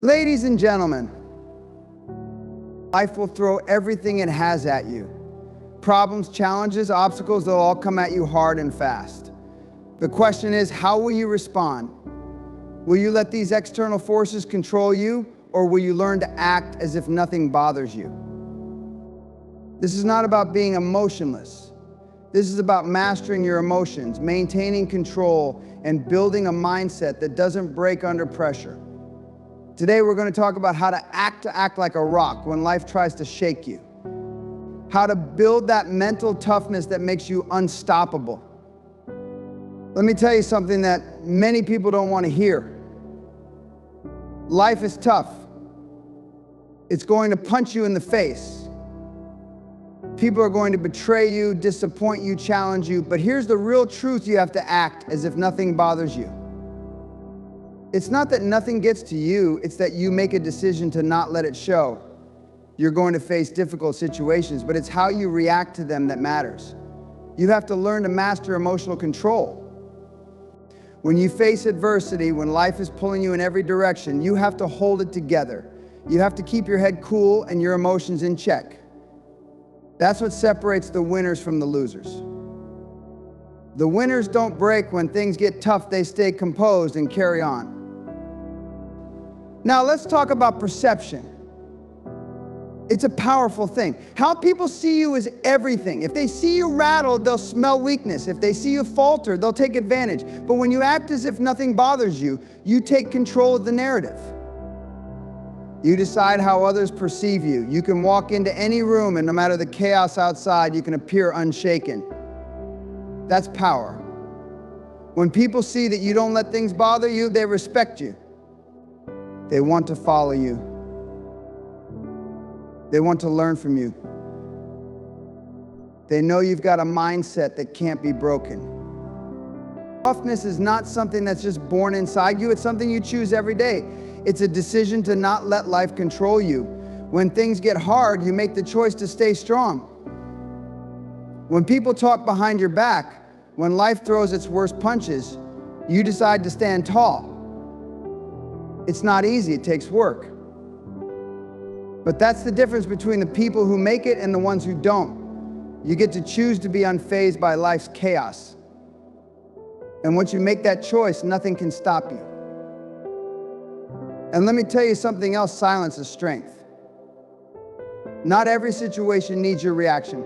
Ladies and gentlemen, life will throw everything it has at you. Problems, challenges, obstacles, they'll all come at you hard and fast. The question is, how will you respond? Will you let these external forces control you, or will you learn to act as if nothing bothers you? This is not about being emotionless. This is about mastering your emotions, maintaining control, and building a mindset that doesn't break under pressure. Today we're going to talk about how to act like a rock when life tries to shake you. How to build that mental toughness that makes you unstoppable. Let me tell you something that many people don't want to hear. Life is tough. It's going to punch you in the face. People are going to betray you, disappoint you, challenge you, but here's the real truth: you have to act as if nothing bothers you. It's not that nothing gets to you, it's that you make a decision to not let it show. You're going to face difficult situations, but it's how you react to them that matters. You have to learn to master emotional control. When you face adversity, when life is pulling you in every direction, you have to hold it together. You have to keep your head cool and your emotions in check. That's what separates the winners from the losers. The winners don't break when things get tough, they stay composed and carry on. Now let's talk about perception. It's a powerful thing. How people see you is everything. If they see you rattled, they'll smell weakness. If they see you falter, they'll take advantage. But when you act as if nothing bothers you, you take control of the narrative. You decide how others perceive you. You can walk into any room and no matter the chaos outside, you can appear unshaken. That's power. When people see that you don't let things bother you, they respect you. They want to follow you. They want to learn from you. They know you've got a mindset that can't be broken. Toughness is not something that's just born inside you. It's something you choose every day. It's a decision to not let life control you. When things get hard, you make the choice to stay strong. When people talk behind your back, when life throws its worst punches, you decide to stand tall. It's not easy, it takes work. But that's the difference between the people who make it and the ones who don't. You get to choose to be unfazed by life's chaos. And once you make that choice, nothing can stop you. And let me tell you something else: silence is strength. Not every situation needs your reaction.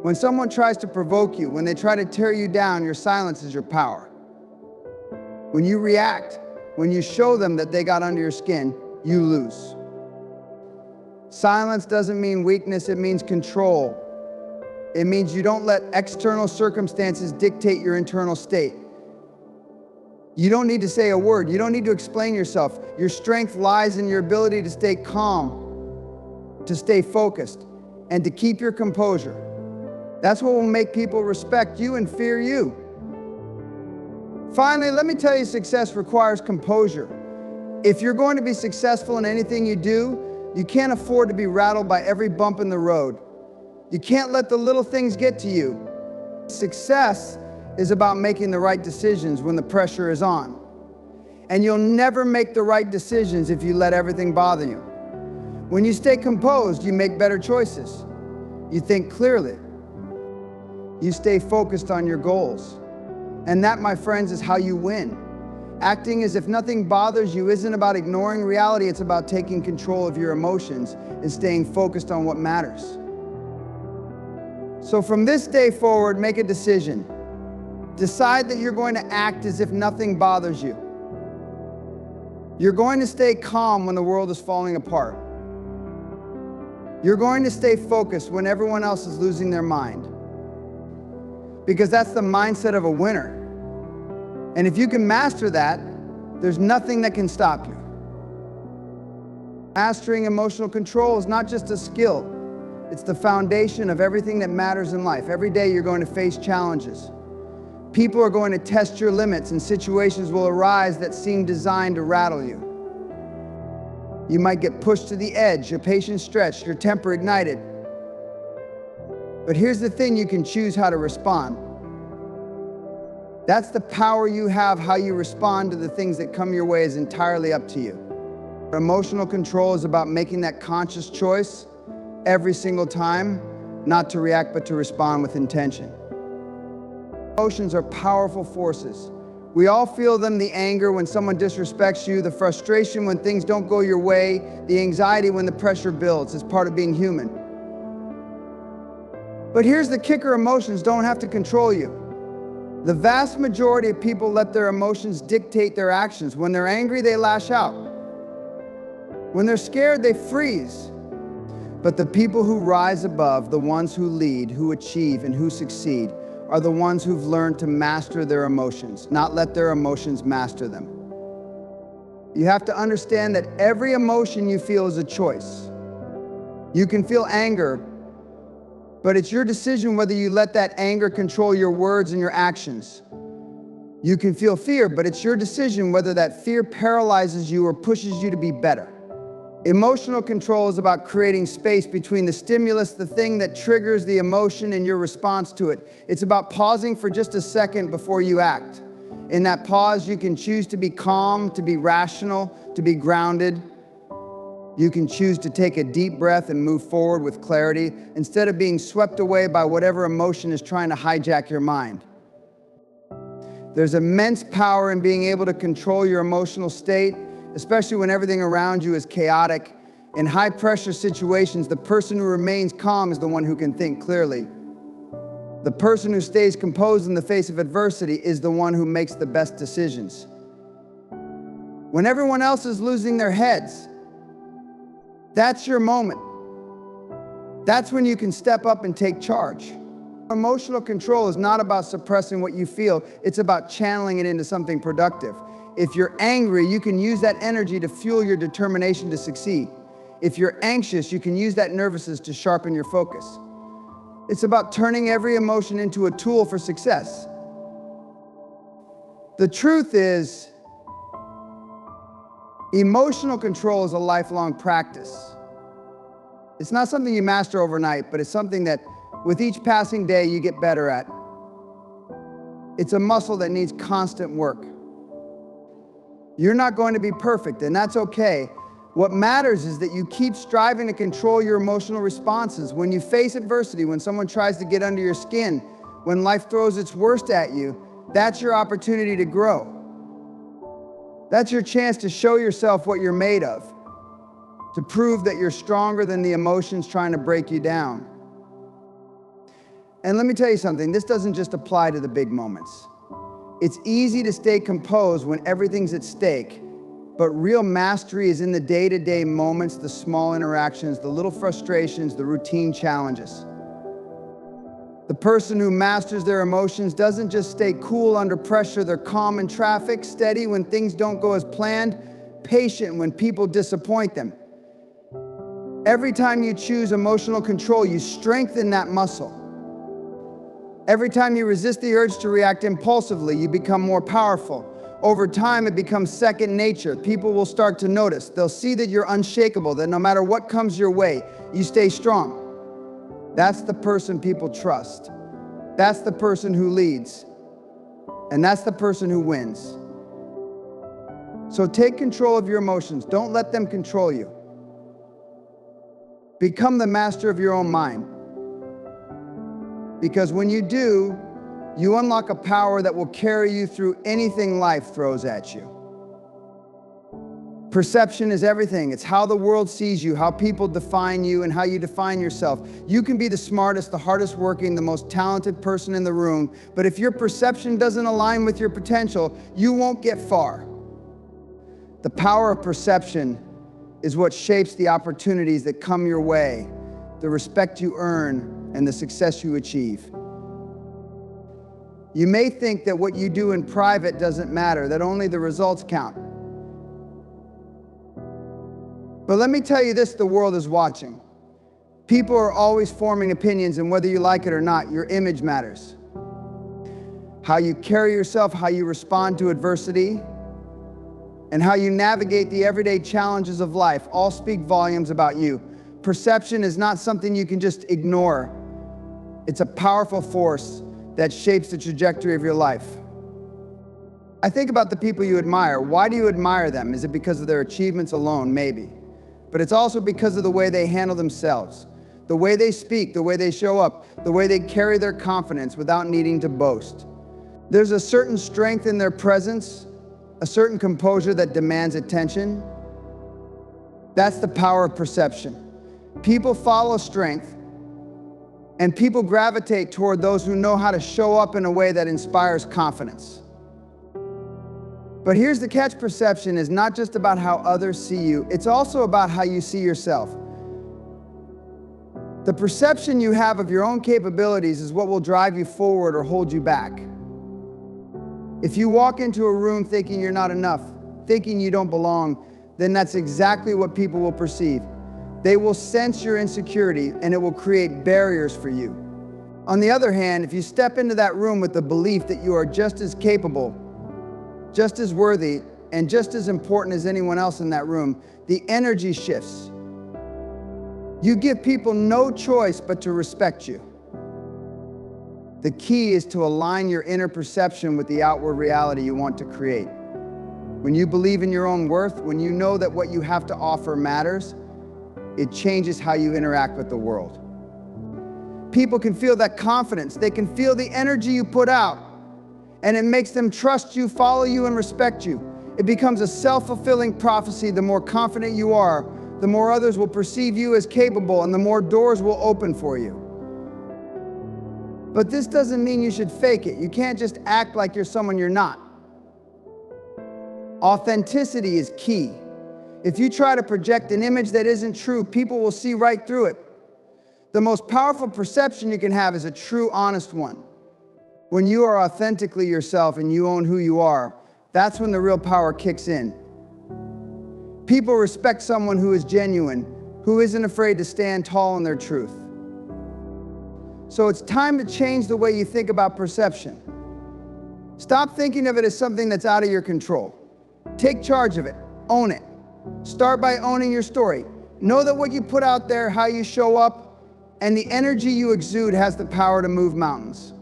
When someone tries to provoke you, when they try to tear you down, your silence is your power. When you react, when you show them that they got under your skin, you lose. Silence doesn't mean weakness, it means control. It means you don't let external circumstances dictate your internal state. You don't need to say a word, you don't need to explain yourself. Your strength lies in your ability to stay calm, to stay focused, and to keep your composure. That's what will make people respect you and fear you. Finally, let me tell you, success requires composure. If you're going to be successful in anything you do, you can't afford to be rattled by every bump in the road. You can't let the little things get to you. Success is about making the right decisions when the pressure is on. And you'll never make the right decisions if you let everything bother you. When you stay composed, you make better choices. You think clearly. You stay focused on your goals. And that, my friends, is how you win. Acting as if nothing bothers you isn't about ignoring reality, it's about taking control of your emotions and staying focused on what matters. So from this day forward, make a decision. Decide that you're going to act as if nothing bothers you. You're going to stay calm when the world is falling apart. You're going to stay focused when everyone else is losing their mind. Because that's the mindset of a winner. And if you can master that, there's nothing that can stop you. Mastering emotional control is not just a skill. It's the foundation of everything that matters in life. Every day you're going to face challenges. People are going to test your limits, and situations will arise that seem designed to rattle you. You might get pushed to the edge, your patience stretched, your temper ignited. But here's the thing: you can choose how to respond. That's the power you have. How you respond to the things that come your way is entirely up to you. Emotional control is about making that conscious choice every single time, not to react, but to respond with intention. Emotions are powerful forces. We all feel them: the anger when someone disrespects you, the frustration when things don't go your way, the anxiety when the pressure builds. It's part of being human. But here's the kicker: emotions don't have to control you. The vast majority of people let their emotions dictate their actions. When they're angry, they lash out. When they're scared, they freeze. But the people who rise above, the ones who lead, who achieve, and who succeed, are the ones who've learned to master their emotions, not let their emotions master them. You have to understand that every emotion you feel is a choice. You can feel anger, but it's your decision whether you let that anger control your words and your actions. You can feel fear, but it's your decision whether that fear paralyzes you or pushes you to be better. Emotional control is about creating space between the stimulus, the thing that triggers the emotion, and your response to it. It's about pausing for just a second before you act. In that pause, you can choose to be calm, to be rational, to be grounded. You can choose to take a deep breath and move forward with clarity instead of being swept away by whatever emotion is trying to hijack your mind. There's immense power in being able to control your emotional state, especially when everything around you is chaotic. In high-pressure situations, the person who remains calm is the one who can think clearly. The person who stays composed in the face of adversity is the one who makes the best decisions. When everyone else is losing their heads, that's your moment. That's when you can step up and take charge. Emotional control is not about suppressing what you feel. It's about channeling it into something productive. If you're angry, you can use that energy to fuel your determination to succeed. If you're anxious, you can use that nervousness to sharpen your focus. It's about turning every emotion into a tool for success. The truth is, emotional control is a lifelong practice. It's not something you master overnight, but it's something that with each passing day you get better at. It's a muscle that needs constant work. You're not going to be perfect, and that's okay. What matters is that you keep striving to control your emotional responses. When you face adversity, when someone tries to get under your skin, when life throws its worst at you, that's your opportunity to grow. That's your chance to show yourself what you're made of, to prove that you're stronger than the emotions trying to break you down. And let me tell you something, this doesn't just apply to the big moments. It's easy to stay composed when everything's at stake, but real mastery is in the day-to-day moments, the small interactions, the little frustrations, the routine challenges. The person who masters their emotions doesn't just stay cool under pressure, they're calm in traffic, steady when things don't go as planned, patient when people disappoint them. Every time you choose emotional control, you strengthen that muscle. Every time you resist the urge to react impulsively, you become more powerful. Over time, it becomes second nature. People will start to notice. They'll see that you're unshakable, that no matter what comes your way, you stay strong. That's the person people trust. That's the person who leads. And that's the person who wins. So take control of your emotions. Don't let them control you. Become the master of your own mind. Because when you do, you unlock a power that will carry you through anything life throws at you. Perception is everything. It's how the world sees you, how people define you, and how you define yourself. You can be the smartest, the hardest working, the most talented person in the room, but if your perception doesn't align with your potential, you won't get far. The power of perception is what shapes the opportunities that come your way, the respect you earn, and the success you achieve. You may think that what you do in private doesn't matter, that only the results count. But let me tell you this, the world is watching. People are always forming opinions, and whether you like it or not, your image matters. How you carry yourself, how you respond to adversity, and how you navigate the everyday challenges of life all speak volumes about you. Perception is not something you can just ignore. It's a powerful force that shapes the trajectory of your life. I think about the people you admire. Why do you admire them? Is it because of their achievements alone? Maybe. But it's also because of the way they handle themselves, the way they speak, the way they show up, the way they carry their confidence without needing to boast. There's a certain strength in their presence, a certain composure that demands attention. That's the power of perception. People follow strength, and people gravitate toward those who know how to show up in a way that inspires confidence. But here's the catch: perception is not just about how others see you, it's also about how you see yourself. The perception you have of your own capabilities is what will drive you forward or hold you back. If you walk into a room thinking you're not enough, thinking you don't belong, then that's exactly what people will perceive. They will sense your insecurity, and it will create barriers for you. On the other hand, if you step into that room with the belief that you are just as capable, just as worthy, and just as important as anyone else in that room, the energy shifts. You give people no choice but to respect you. The key is to align your inner perception with the outward reality you want to create. When you believe in your own worth, when you know that what you have to offer matters, it changes how you interact with the world. People can feel that confidence. They can feel the energy you put out, and it makes them trust you, follow you, and respect you. It becomes a self-fulfilling prophecy. The more confident you are, the more others will perceive you as capable, and the more doors will open for you. But this doesn't mean you should fake it. You can't just act like you're someone you're not. Authenticity is key. If you try to project an image that isn't true, people will see right through it. The most powerful perception you can have is a true, honest one. When you are authentically yourself and you own who you are, that's when the real power kicks in. People respect someone who is genuine, who isn't afraid to stand tall in their truth. So it's time to change the way you think about perception. Stop thinking of it as something that's out of your control. Take charge of it. Own it. Start by owning your story. Know that what you put out there, how you show up, and the energy you exude has the power to move mountains.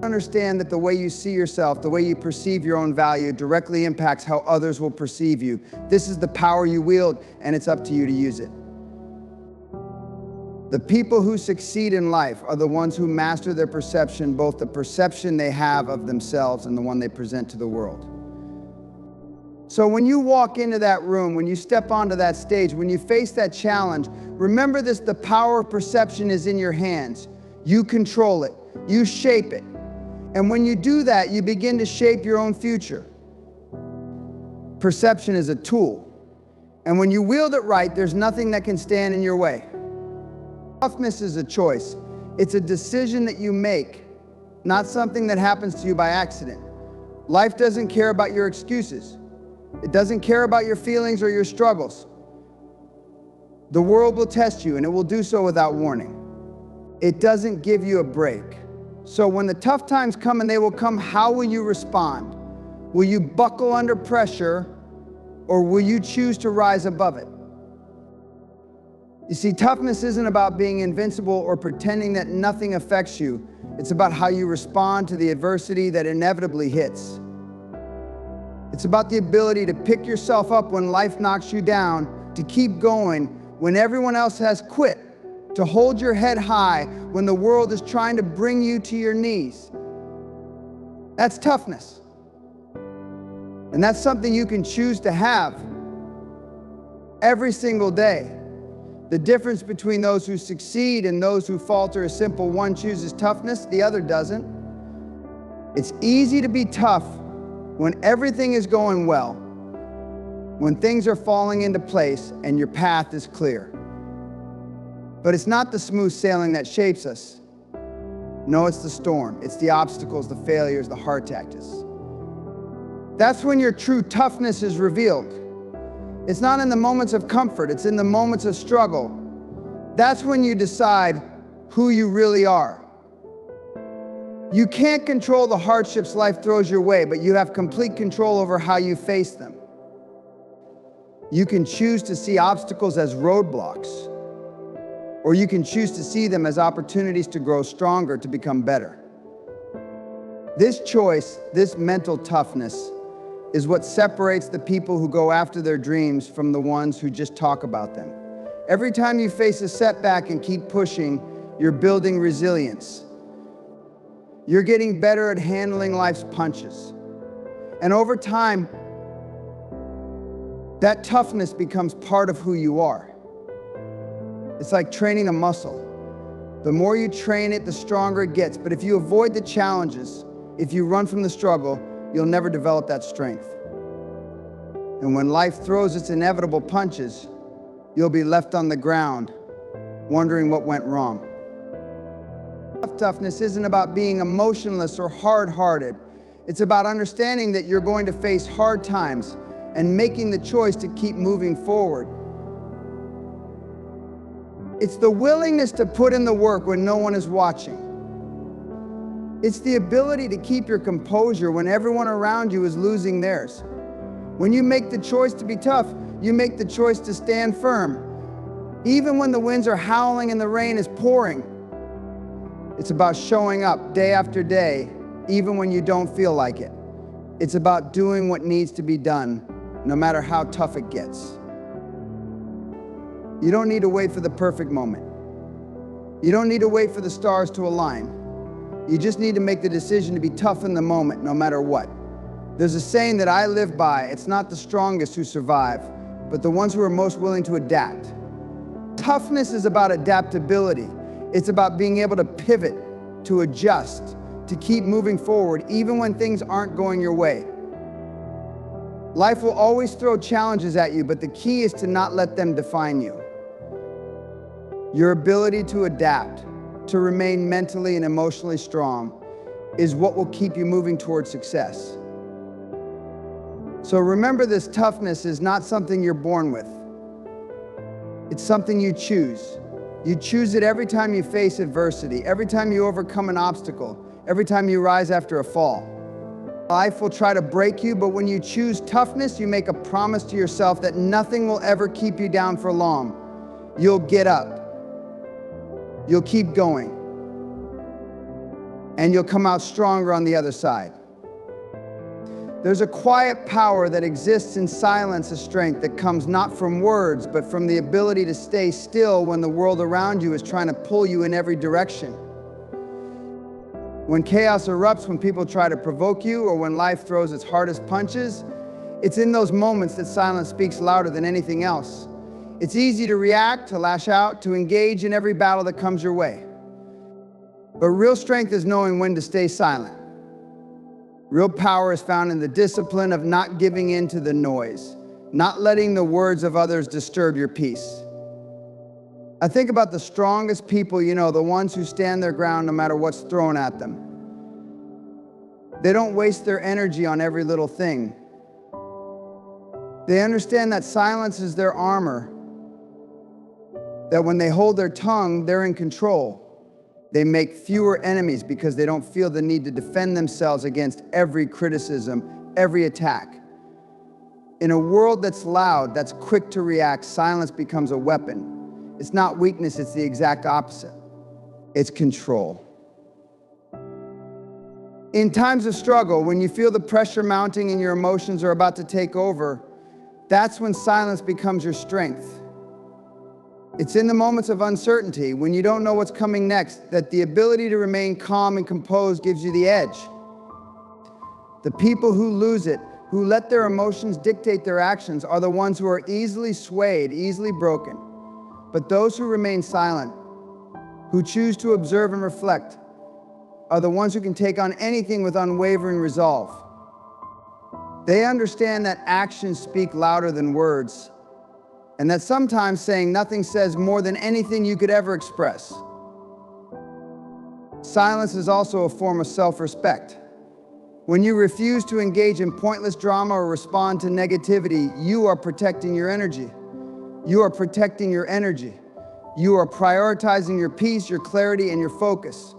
Understand that the way you see yourself, the way you perceive your own value, directly impacts how others will perceive you. This is the power you wield, and it's up to you to use it. The people who succeed in life are the ones who master their perception, both the perception they have of themselves and the one they present to the world. So when you walk into that room, when you step onto that stage, when you face that challenge, remember this: the power of perception is in your hands. You control it. You shape it. And when you do that, you begin to shape your own future. Perception is a tool. And when you wield it right, there's nothing that can stand in your way. Toughness is a choice. It's a decision that you make, not something that happens to you by accident. Life doesn't care about your excuses. It doesn't care about your feelings or your struggles. The world will test you, and it will do so without warning. It doesn't give you a break. So when the tough times come, and they will come, how will you respond? Will you buckle under pressure, or will you choose to rise above it? You see, toughness isn't about being invincible or pretending that nothing affects you. It's about how you respond to the adversity that inevitably hits. It's about the ability to pick yourself up when life knocks you down, to keep going when everyone else has quit, to hold your head high when the world is trying to bring you to your knees. That's toughness. And that's something you can choose to have every single day. The difference between those who succeed and those who falter is simple. One chooses toughness, the other doesn't. It's easy to be tough when everything is going well, when things are falling into place and your path is clear. But it's not the smooth sailing that shapes us. No, it's the storm. It's the obstacles, the failures, the hard tactics. That's when your true toughness is revealed. It's not in the moments of comfort, it's in the moments of struggle. That's when you decide who you really are. You can't control the hardships life throws your way, but you have complete control over how you face them. You can choose to see obstacles as roadblocks, or you can choose to see them as opportunities to grow stronger, to become better. This choice, this mental toughness, is what separates the people who go after their dreams from the ones who just talk about them. Every time you face a setback and keep pushing, you're building resilience. You're getting better at handling life's punches. And over time, that toughness becomes part of who you are. It's like training a muscle. The more you train it, the stronger it gets. But if you avoid the challenges, if you run from the struggle, you'll never develop that strength. And when life throws its inevitable punches, you'll be left on the ground, wondering what went wrong. Toughness isn't about being emotionless or hard-hearted. It's about understanding that you're going to face hard times and making the choice to keep moving forward. It's the willingness to put in the work when no one is watching. It's the ability to keep your composure when everyone around you is losing theirs. When you make the choice to be tough, you make the choice to stand firm. Even when the winds are howling and the rain is pouring, it's about showing up day after day, even when you don't feel like it. It's about doing what needs to be done, no matter how tough it gets. You don't need to wait for the perfect moment. You don't need to wait for the stars to align. You just need to make the decision to be tough in the moment, no matter what. There's a saying that I live by: it's not the strongest who survive, but the ones who are most willing to adapt. Toughness is about adaptability. It's about being able to pivot, to adjust, to keep moving forward, even when things aren't going your way. Life will always throw challenges at you, but the key is to not let them define you. Your ability to adapt, to remain mentally and emotionally strong, is what will keep you moving towards success. So remember, this toughness is not something you're born with. It's something you choose. You choose it every time you face adversity, every time you overcome an obstacle, every time you rise after a fall. Life will try to break you, but when you choose toughness, you make a promise to yourself that nothing will ever keep you down for long. You'll get up. You'll keep going. And you'll come out stronger on the other side. There's a quiet power that exists in silence, a strength that comes not from words, but from the ability to stay still when the world around you is trying to pull you in every direction. When chaos erupts, when people try to provoke you, or when life throws its hardest punches, it's in those moments that silence speaks louder than anything else. It's easy to react, to lash out, to engage in every battle that comes your way. But real strength is knowing when to stay silent. Real power is found in the discipline of not giving in to the noise, not letting the words of others disturb your peace. I think about the strongest people you know, the ones who stand their ground no matter what's thrown at them. They don't waste their energy on every little thing. They understand that silence is their armor, that when they hold their tongue, they're in control. They make fewer enemies because they don't feel the need to defend themselves against every criticism, every attack. In a world that's loud, that's quick to react, silence becomes a weapon. It's not weakness, it's the exact opposite. It's control. In times of struggle, when you feel the pressure mounting and your emotions are about to take over, that's when silence becomes your strength. It's in the moments of uncertainty, when you don't know what's coming next, that the ability to remain calm and composed gives you the edge. The people who lose it, who let their emotions dictate their actions, are the ones who are easily swayed, easily broken. But those who remain silent, who choose to observe and reflect, are the ones who can take on anything with unwavering resolve. They understand that actions speak louder than words, and that sometimes saying nothing says more than anything you could ever express. Silence is also a form of self-respect. When you refuse to engage in pointless drama or respond to negativity, you are protecting your energy. You are protecting your energy. You are prioritizing your peace, your clarity, and your focus.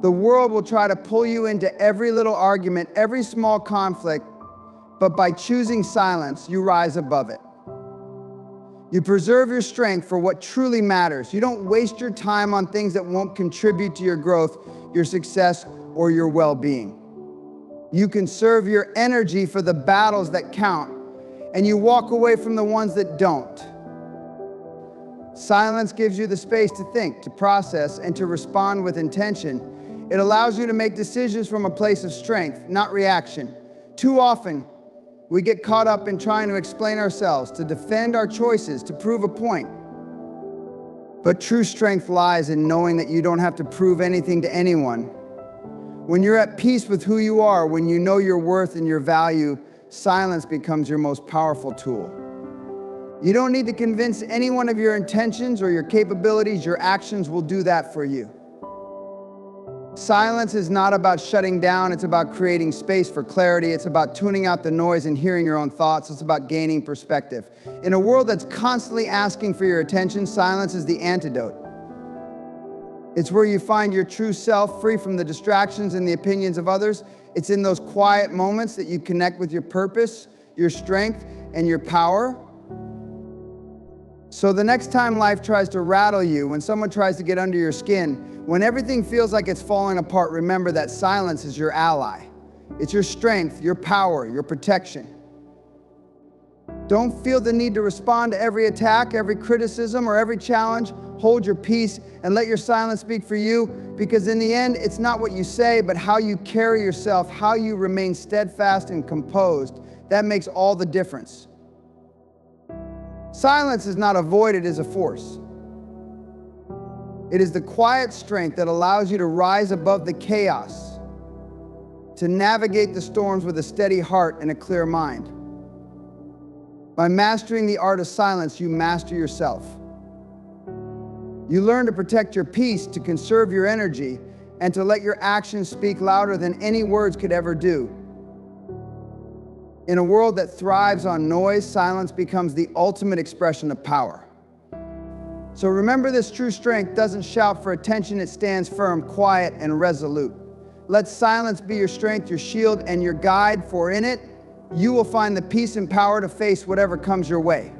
The world will try to pull you into every little argument, every small conflict, but by choosing silence, you rise above it. You preserve your strength for what truly matters. You don't waste your time on things that won't contribute to your growth, your success, or your well-being. You conserve your energy for the battles that count, and you walk away from the ones that don't. Silence gives you the space to think, to process, and to respond with intention. It allows you to make decisions from a place of strength, not reaction. Too often, we get caught up in trying to explain ourselves, to defend our choices, to prove a point. But true strength lies in knowing that you don't have to prove anything to anyone. When you're at peace with who you are, when you know your worth and your value, silence becomes your most powerful tool. You don't need to convince anyone of your intentions or your capabilities. Your actions will do that for you. Silence is not about shutting down. It's about creating space for clarity. It's about tuning out the noise and hearing your own thoughts. It's about gaining perspective. In a world that's constantly asking for your attention, silence is the antidote. It's where you find your true self, free from the distractions and the opinions of others. It's in those quiet moments that you connect with your purpose, your strength, and your power. So the next time life tries to rattle you, when someone tries to get under your skin, when everything feels like it's falling apart, remember that silence is your ally. It's your strength, your power, your protection. Don't feel the need to respond to every attack, every criticism, or every challenge. Hold your peace and let your silence speak for you, because in the end, it's not what you say, but how you carry yourself, how you remain steadfast and composed. That makes all the difference. Silence is not a void, it is a force. It is the quiet strength that allows you to rise above the chaos, to navigate the storms with a steady heart and a clear mind. By mastering the art of silence, you master yourself. You learn to protect your peace, to conserve your energy, and to let your actions speak louder than any words could ever do. In a world that thrives on noise, silence becomes the ultimate expression of power. So remember, this true strength doesn't shout for attention, it stands firm, quiet, and resolute. Let silence be your strength, your shield, and your guide, for in it, you will find the peace and power to face whatever comes your way.